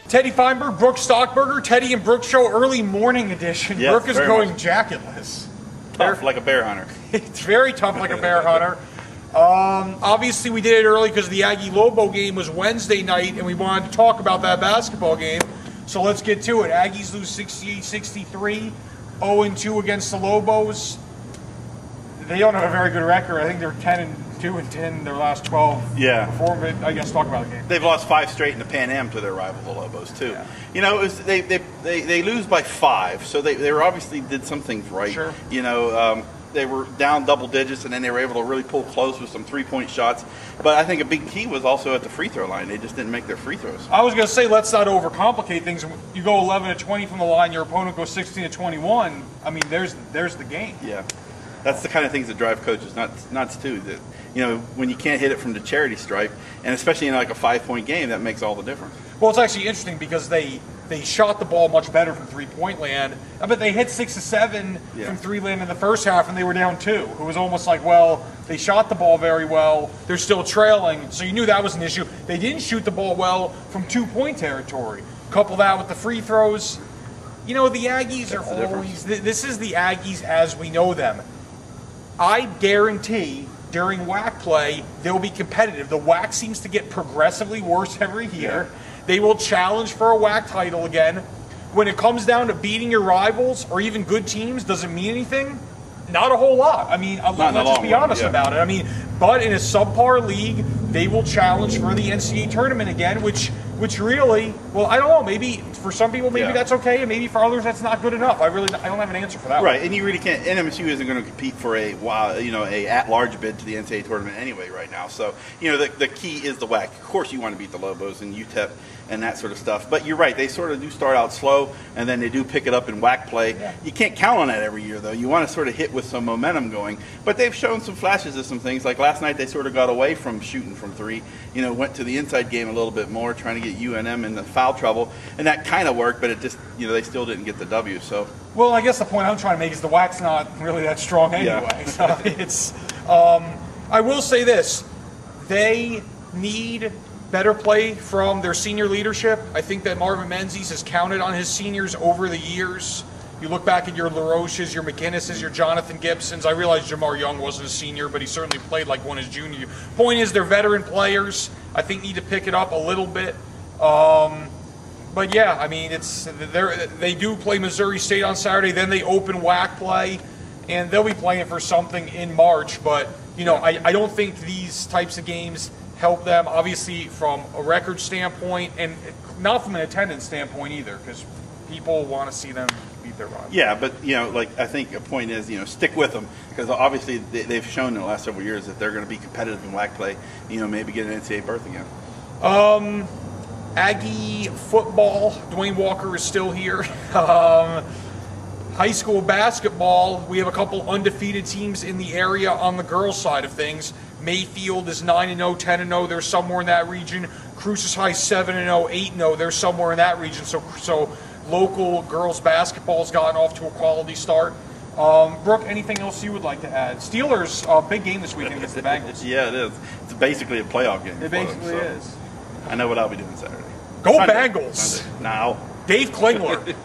Teddy Feinberg, Brook Stockburger, Teddy and Brook Show early morning edition. Yes, Brook is going jacketless. Tough like a bear hunter. It's very tough like a bear hunter. Obviously, we did it early because the Aggie Lobo game was Wednesday night, and we wanted to talk about that basketball game. So let's get to it. Aggies lose 68-63, 0-2 against the Lobos. They don't have a very good record. I think they're 10-2 and 10 their last 12. Yeah. Before, but I guess talk about the game. They've lost 5 straight in the Pan Am to their rival, the Lobos, too. Yeah. You know, they lose by 5, so they were obviously did some things right. Sure. You know, they were down double digits, and then they were able to really pull close with some three-point shots. But I think a big key was also at the free throw line. They just didn't make their free throws. I was going to say, let's not overcomplicate things. You go 11-20 from the line, your opponent goes 16-21. I mean, there's the game. Yeah. That's the kind of things that drive coaches nuts too. That, you know, when you can't hit it from the charity stripe, and especially in like a 5-point game, that makes all the difference. Well, it's actually interesting because they shot the ball much better from three-point land. I bet they hit 6 of 7 from three land in the first half, and they were down 2. It was almost like, well, they shot the ball very well. They're still trailing, so you knew that was an issue. They didn't shoot the ball well from 2-point territory. Couple that with the free throws. You know, the Aggies are always. This is the Aggies as we know them. I guarantee during WAC play, they'll be competitive. The WAC seems to get progressively worse every year. Yeah. They will challenge for a WAC title again. When it comes down to beating your rivals or even good teams, does it mean anything? Not a whole lot. I mean, let's just be honest about it. I mean, but in a subpar league, they will challenge for the NCAA tournament again, which really, well, I don't know. Maybe for some people, maybe that's okay, and maybe for others, that's not good enough. I don't have an answer for that. Right, one. And you really can't. NMSU isn't going to compete for a at-large bid to the NCAA tournament anyway right now. So you know the key is the WAC. Of course, you want to beat the Lobos and UTEP and that sort of stuff. But you're right, they sort of do start out slow, and then they do pick it up in WAC play. Yeah. You can't count on that every year, though. You want to sort of hit with some momentum going. But they've shown some flashes of some things. Like last night, they sort of got away from shooting from 3. You know, went to the inside game a little bit more, trying to get UNM in the foul trouble, and that kind of worked. But it just, you know, they still didn't get the W. So. Well, I guess the point I'm trying to make is the WAC's not really that strong anyway. Yeah. So it's. I will say this: they need better play from their senior leadership. I think that Marvin Menzies has counted on his seniors over the years. You look back at your LaRoches, your McGinnises, your Jonathan Gibsons. I realize Jamar Young wasn't a senior, but he certainly played like one his junior year. Point is, they're veteran players. I think need to pick it up a little bit. But yeah, I mean, they do play Missouri State on Saturday. Then they open WAC play, and they'll be playing for something in March. But you know, I don't think these types of games help them, obviously, from a record standpoint, and not from an attendance standpoint either, because people want to see them beat their rivals. Yeah, but you know, like I think a point is, you know, stick with them, because obviously they've shown in the last several years that they're going to be competitive in WAC play. You know, maybe get an NCAA berth again. Aggie football, Dwayne Walker is still here. High school basketball, we have a couple undefeated teams in the area on the girls' side of things. Mayfield is 9-0, 10-0. They're somewhere in that region. Cruces High 7-0, 8-0. They're somewhere in that region. So local girls basketball's gotten off to a quality start. Brook, anything else you would like to add? Steelers, big game this weekend against the Bengals. Yeah, it is. It's basically a playoff game. It basically is. I know what I'll be doing Saturday. Go Sunday. Bengals! Sunday. Now. Dave Klingler. Did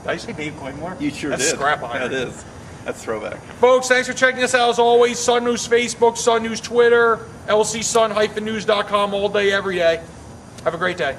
I say Dave Klingler? You sure That's did. Scrap iron. That is. That's throwback. Folks, thanks for checking us out as always. Sun News Facebook, Sun News Twitter, lcsun-news.com all day, every day. Have a great day.